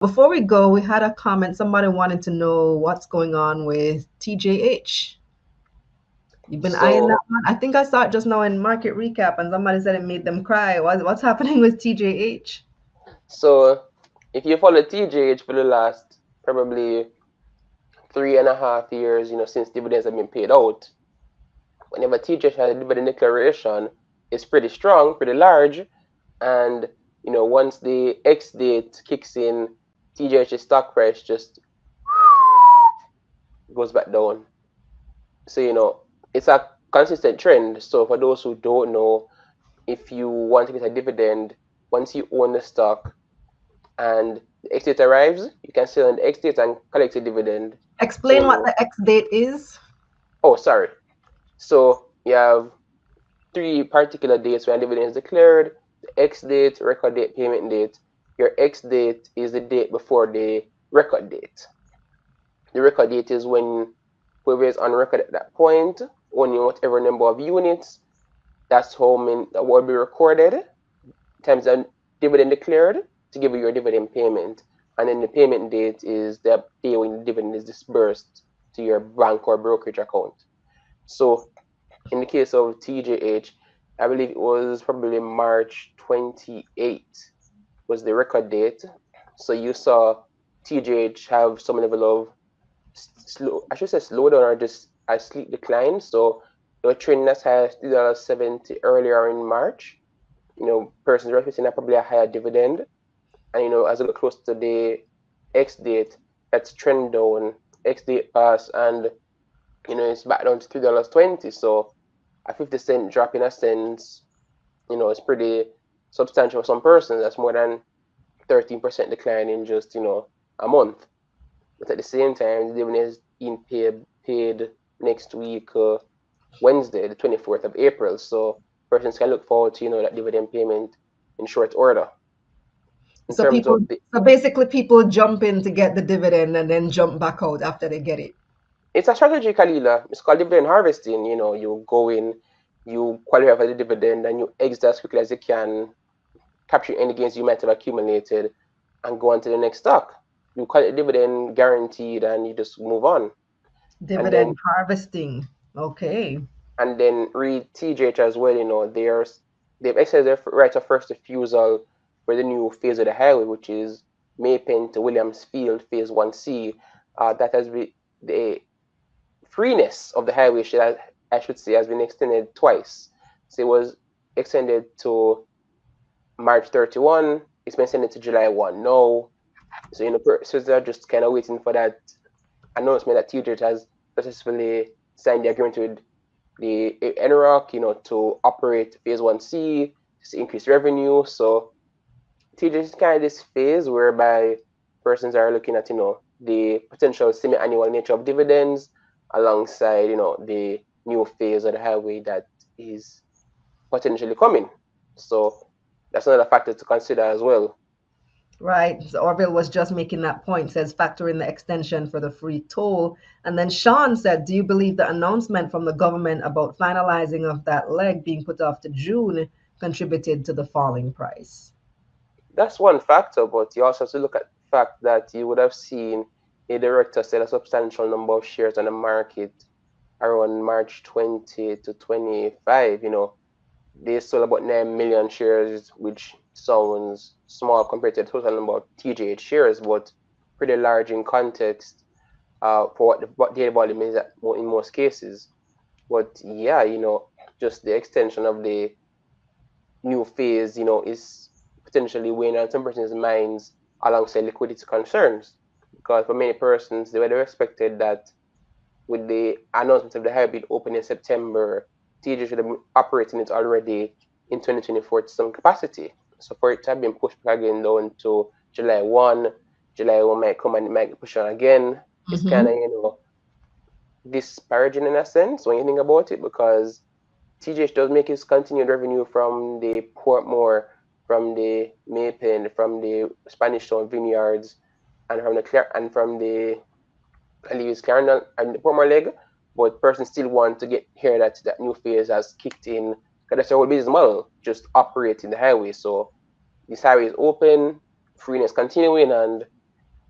Before we go, we had a comment. Somebody wanted to know what's going on with TJH. You've been eyeing that So, one. I think I saw it just now in market recap, and somebody said it made them cry. What's happening with TJH? so if you follow TJH for the last probably 3.5 years, since dividends have been paid out, whenever TJH has a dividend declaration, it's pretty strong, pretty large, and once the X date kicks in, TJH's stock price just goes back down. So, it's a consistent trend. So for those who don't know, if you want to get a dividend, once you own the stock and the X date arrives, you can sell on the X date and collect a dividend. So, Explain what the X date is. oh, sorry. So you have three particular dates when dividend is declared: the X date, record date, payment date. Your X date is the date before the record date. The record date is when whoever is on record at that point, owning whatever number of units, that's how many that will be recorded times the dividend declared to give you your dividend payment. And then the payment date is the day when the dividend is disbursed to your bank or brokerage account. So in the case of TJH, I believe it was probably March 28th was the record date. So you saw TJH have some level of slow, I should say slowdown or just a steep decline. So they were trading as high as $2.70 earlier in March. Persons were expecting probably a higher dividend. And as we get close to the X date, that's trend down, X date pass, and it's back down to $3.20. So a 50-cent drop in a sense, it's pretty substantial for some persons. That's more than 13% decline in just, a month. But at the same time, the dividend is being paid next week, Wednesday, the 24th of April. So persons can look forward to, that dividend payment in short order. In So terms people, of the, so basically, people jump in to get the dividend and then jump back out after they get it. it's a strategy, Kalila. It's called dividend harvesting. You go in, you qualify for the dividend, and you exit as quickly as you can, capture any gains you might have accumulated, and go on to the next stock. You call it dividend guaranteed, and you just move on. And then Dividend harvesting. Okay. read TJH as well. They've exercised their right of first refusal for the new phase of the highway, which is Maypen to Williams Field, Phase 1C. That has been the freeness of the highway, I should say, has been extended twice. So it was extended to March 31. It's been extended to July 1 now. So, so they're just kind of waiting for that announcement that TJH has successfully signed the agreement with the NROC, to operate Phase 1C, to increase revenue. So TJH is kind of this phase whereby persons are looking at, the potential semi-annual nature of dividends alongside, the new phase of the highway that is potentially coming. So that's another factor to consider as well. Right. So Orville was just making that point, says factor in the extension for the free toll. And then Sean said, do you believe the announcement from the government about finalizing of that leg being put off to June contributed to the falling price? That's one factor, but you also have to look at the fact that you would have seen a director sell a substantial number of shares on the market around March 20 to 25. They sold about 9 million shares, which sounds small compared to the total number of TJH shares, but pretty large in context for what daily volume is in most cases. But yeah, just the extension of the new phase, is potentially weighing on some persons' minds alongside liquidity concerns. Because for many persons, they would have expected that with the announcement of the hybrid open in September, TJ should have been operating it already in 2024 to some capacity. So for it to have been pushed back again down to July 1, July 1 might come and it might push on again. It's kind Mm-hmm. of, disparaging in a sense when you think about it, because TJH does make its continued revenue from the Portmore, from the Maypen, from the Spanish Town vineyards, and from the I believe it's Clarendon and the Portmore leg. But persons still want to get here that new phase has kicked in. Because that's their whole business model, just operating the highway. So this highway is open, freeness continuing, and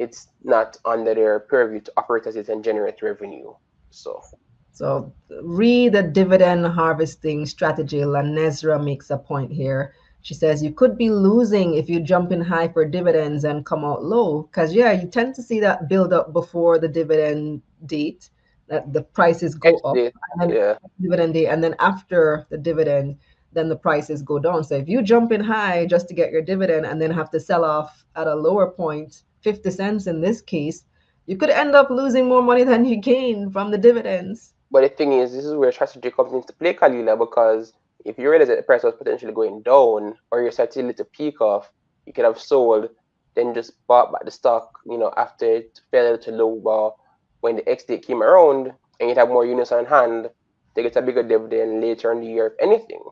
it's not under their purview to operate as it and generate revenue. So read the dividend harvesting strategy. Lanesra makes a point here. She says you could be losing if you jump in high for dividends and come out low. Because yeah, you tend to see that build up before the dividend date, that the prices go X up, date, and then yeah. dividend date, and then after the dividend, then the prices go down. So if you jump in high just to get your dividend and then have to sell off at a lower point, 50 cents in this case, you could end up losing more money than you gain from the dividends. But the thing is, this is where strategy comes into play, Kalila, because if you realize that the price was potentially going down or you're starting to peak off, you could have sold, then just bought back the stock, after it fell to low bar when the X date came around, and you'd have more units on hand to get a bigger dividend later in the year, if anything.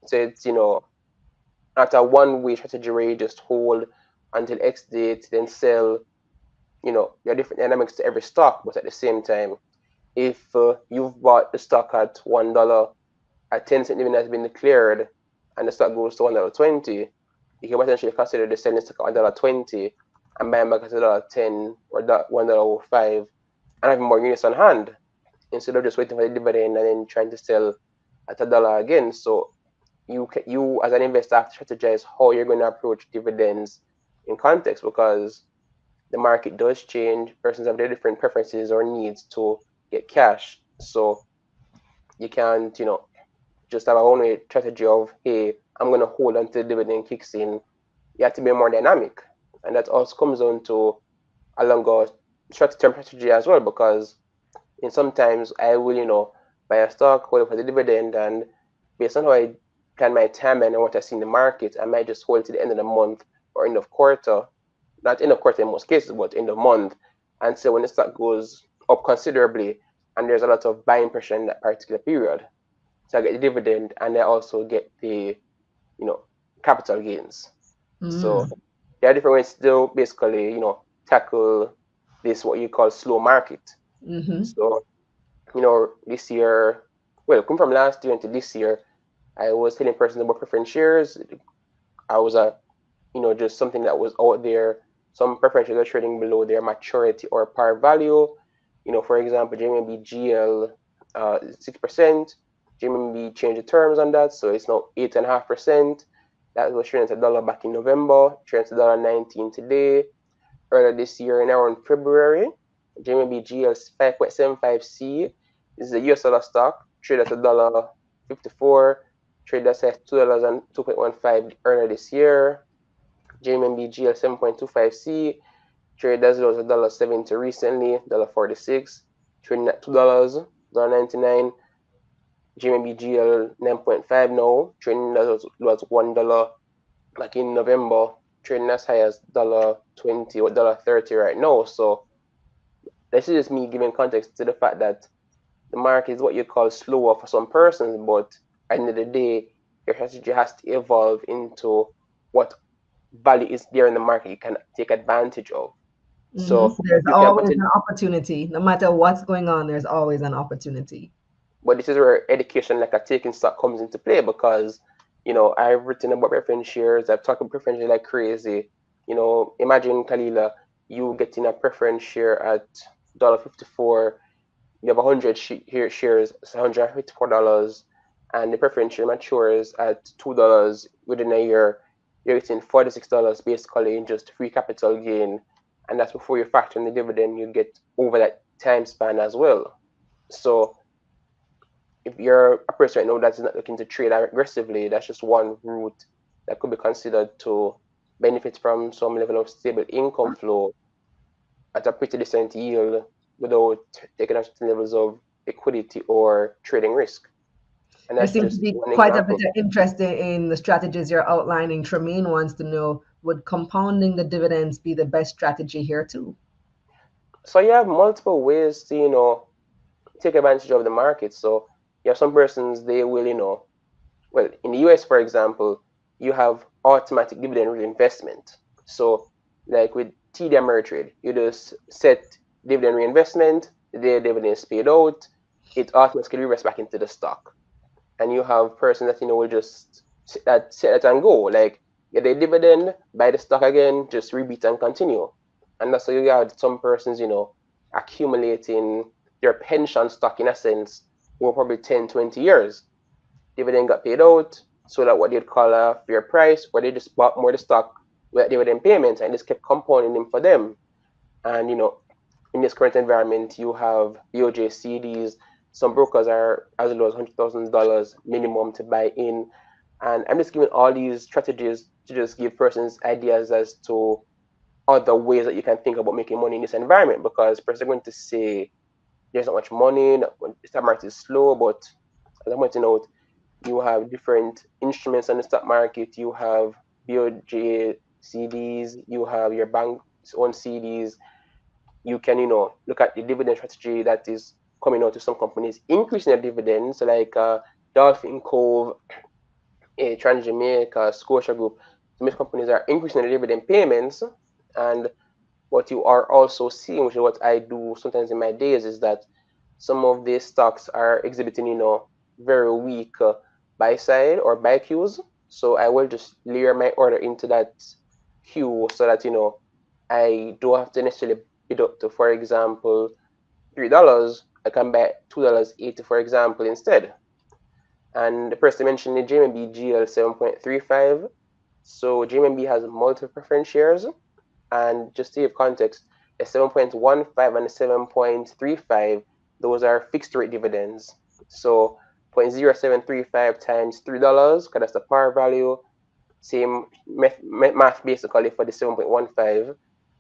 So it's, not a one-way strategy where you just hold until X date, then sell. There are different dynamics to every stock, but at the same time, if you've bought the stock at $1, a 10-cent dividend has been declared, and the stock goes to $1.20, you can potentially consider the selling stock at $1.20 and buying back at $1.10 or $1.05 and having more units on hand instead of just waiting for the dividend and then trying to sell at $1 again. So you as an investor have to strategize how you're going to approach dividends in context, because the market does change. Persons have their different preferences or needs to get cash. So you can't, just have a one way strategy of, hey, I'm going to hold until the dividend kicks in. You have to be more dynamic. And that also comes down to a longer short term strategy as well, because in sometimes I will, buy a stock, hold it for the dividend, and based on how I plan my time and what I see in the market, I might just hold it to the end of the month or end of quarter, not end of quarter in most cases, but end of month. And so when the stock goes up considerably and there's a lot of buying pressure in that particular period, so I get the dividend and I also get the, capital gains. So Mm. there are different ways to basically, tackle this what you call slow market. Mm-hmm. So, this year, well, come from last year into this year, I was telling persons about preference shares. I was just something that was out there. Some preferential are trading below their maturity or par value. For example, JMBGL 6%. JMB changed the terms on that, so it's now 8.5%. That was trading at $1 back in November, trading at $1.19 today. Earlier this year, now in February, JMBGL 5.75C. This is a US dollar stock, traded at $1.54. Traded at $2 and 2.15 earlier this year. JMBGL 7.25C, traded as low as $1.70 recently, $1.46, trading at $2, $1.99. JMBGL 9.5 now, trading as low as $1 like in November, trading as high as $1.20 or $1.30 right now. So this is just me giving context to the fact that the market is what you call slower for some persons, but at the end of the day, your strategy has to evolve into what value is there in the market you can take advantage of. Mm-hmm. So There's you can always put in, an opportunity. No matter what's going on, there's always an opportunity. but this is where education, like a taking stock, comes into play, because I've written about preference shares, I've talked about preference shares like crazy. Imagine, Kalila, you getting a preference share at $1.54. You have 100 shares, it's $154, and the preference share matures at $2 within a year. You're getting $46 basically in just free capital gain, and that's before you factor in the dividend you get over that time span as well. So if you're a person right now that's not looking to trade aggressively, that's just one route that could be considered to benefit from some level of stable income flow at a pretty decent yield without taking on certain levels of liquidity or trading risk. And There that's seems to just be one quite a bit example. of interest in the strategies you're outlining. Tremaine wants to know, would compounding the dividends be the best strategy here too? So you have multiple ways to, take advantage of the market. So you have some persons, they will, well, in the US, for example, you have automatic dividend reinvestment. So like with TD Ameritrade, you just set dividend reinvestment, the day dividend is paid out, it automatically reinvests back into the stock. And you have persons that will just set that and go, like get a dividend, buy the stock again, just repeat and continue. And that's why you have some persons, accumulating their pension stock in a sense over probably 10, 20 years. Dividend got paid out, so that what they'd call a fair price, where they just bought more of the stock with dividend payments and just kept compounding them for them. And in this current environment, you have BOJ CDs. Some brokers are as low as $100,000 minimum to buy in. And I'm just giving all these strategies to just give persons ideas as to other ways that you can think about making money in this environment, because persons are going to say there's not much money, the stock market is slow, but as I'm pointing out, you have different instruments on the stock market. You have BOJ CDs, you have your bank's own CDs. You can, look at the dividend strategy that is coming out to some companies, increasing their dividends, like Dolphin Cove, Trans Jamaica, Scotia Group. Some companies are increasing their dividend payments. And what you are also seeing, which is what I do sometimes in my days, is that some of these stocks are exhibiting, very weak buy side or buy cues. So I will just layer my order into that queue so that, I don't have to necessarily bid up to, for example, $3. I can buy $2.80, for example, instead. And the person mentioned the JMB GL 7.35. So JMB has multiple preference shares. And just to give context, the 7.15 and the 7.35, those are fixed rate dividends. So 0.0735 times $3, because that's the par value. Same math basically for the 7.15.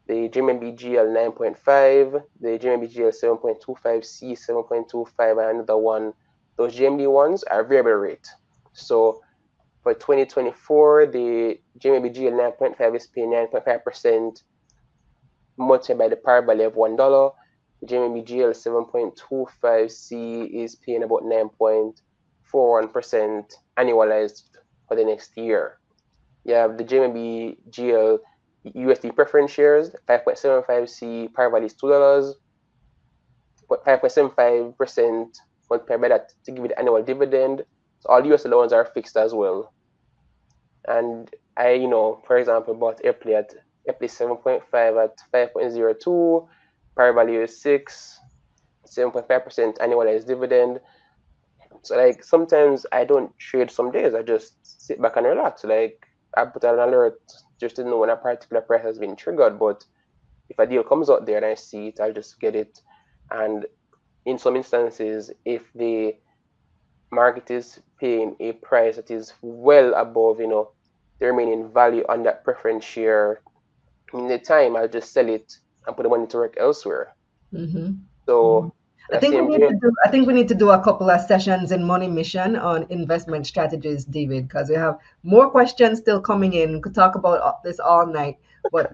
The JMB GL 9.5, the JMB GL 7.25C, 7.25, and another one. Those JMB ones are variable rate. So for 2024, the JMB GL 9.5 is paying 9.5%, multiplied by the par value of $1. The JMB GL 7.25C is paying about 9.41% annualized for the next year. You have the JMB GL USD preference shares, 5.75C, par value is $2, but 5.75% multiplied by that to give you the annual dividend. So all US loans are fixed as well. And I, for example, bought Airplay at Airplay 7.5 at 5.02, par value is 6, 7.5% annualized dividend. So like sometimes I don't trade some days, I just sit back and relax. Like I put an alert just to know when a particular price has been triggered. But if a deal comes out there and I see it, I'll just get it. And in some instances, if the market is paying a price that is well above, the remaining value on that preference share, in the time I'll just sell it and put the money to work elsewhere. Mm-hmm. So I think we need to do. I think we need to do a couple of sessions in Money Mission on investment strategies, David, because we have more questions still coming in. We could talk about this all night, but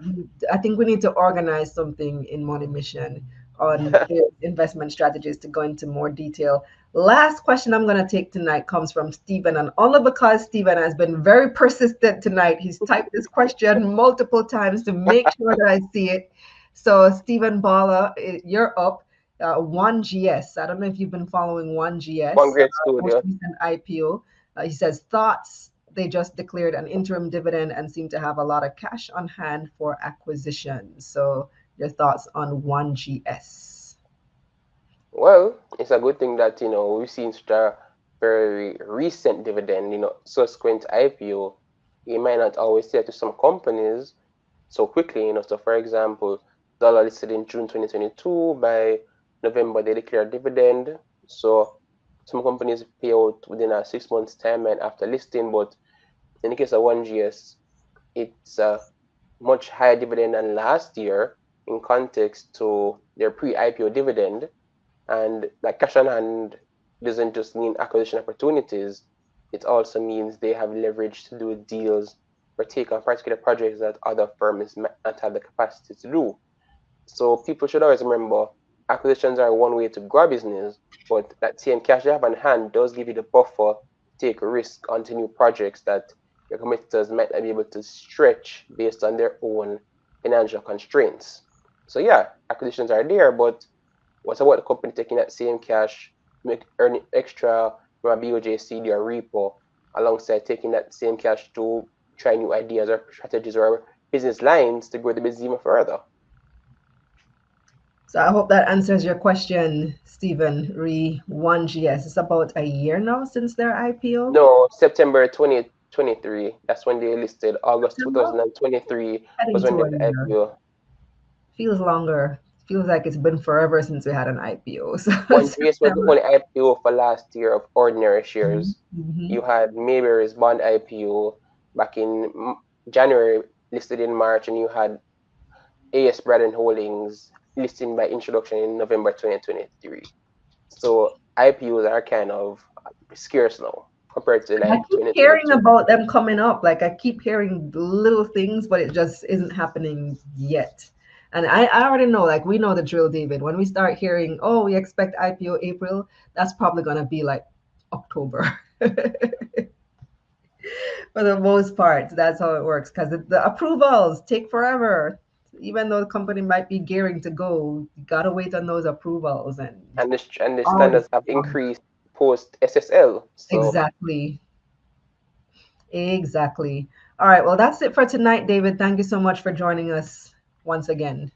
I think we need to organize something in Money Mission on the investment strategies to go into more detail. Last question I'm going to take tonight comes from Stephen, and only because Stephen has been very persistent tonight. He's typed this question multiple times to make sure that I see it. So, Stephen Bala, you're up. 1GS. I don't know if you've been following 1GS. One Great Studio. Most recent IPO. He says thoughts. They just declared an interim dividend and seem to have a lot of cash on hand for acquisitions. So your thoughts on 1GS? Well, it's a good thing that we've seen such a very recent dividend. Subsequent to IPO, you might not always see it to some companies so quickly. So for example, dollar listed in June 2022 by November, they declare dividend. So some companies pay out within a 6 months time and after listing, but in the case of 1GS, it's a much higher dividend than last year in context to their pre-IPO dividend. And like cash on hand doesn't just mean acquisition opportunities, it also means they have leverage to do deals or take on particular projects that other firms might not have the capacity to do. So people should always remember acquisitions are one way to grow business, but that same cash they have on hand does give you the buffer to take risk onto new projects that your competitors might not be able to stretch based on their own financial constraints. So yeah, acquisitions are there, but what about the company taking that same cash, earning extra from a BOJ CD or repo, alongside taking that same cash to try new ideas or strategies or business lines to grow the business even further? So I hope that answers your question, Stephen. Re1GS. It's about a year now since their IPO. No, September 2023. That's when they listed. August September? 2023 was Heading when to they a had year. IPO. Feels longer. Feels like it's been forever since we had an IPO. So One GS was the September. only IPO for last year of ordinary shares. Mm-hmm. You had Mayberry's bond IPO back in January, listed in March, and you had AS Braden Holdings listing by introduction in November 2023. So IPOs are kind of scarce now compared to I like keep hearing 2022. about them coming up. Like I keep hearing little things, but it just isn't happening yet. And I already know, like we know the drill, David. When we start hearing, oh, we expect IPO April, that's probably gonna be like October. For the most part, that's how it works. Because the approvals take forever. Even though the company might be gearing to go, you gotta wait on those approvals and And the already. standards have increased post SSL. So Exactly. Exactly. All right. Well, that's it for tonight, David. Thank you so much for joining us once again.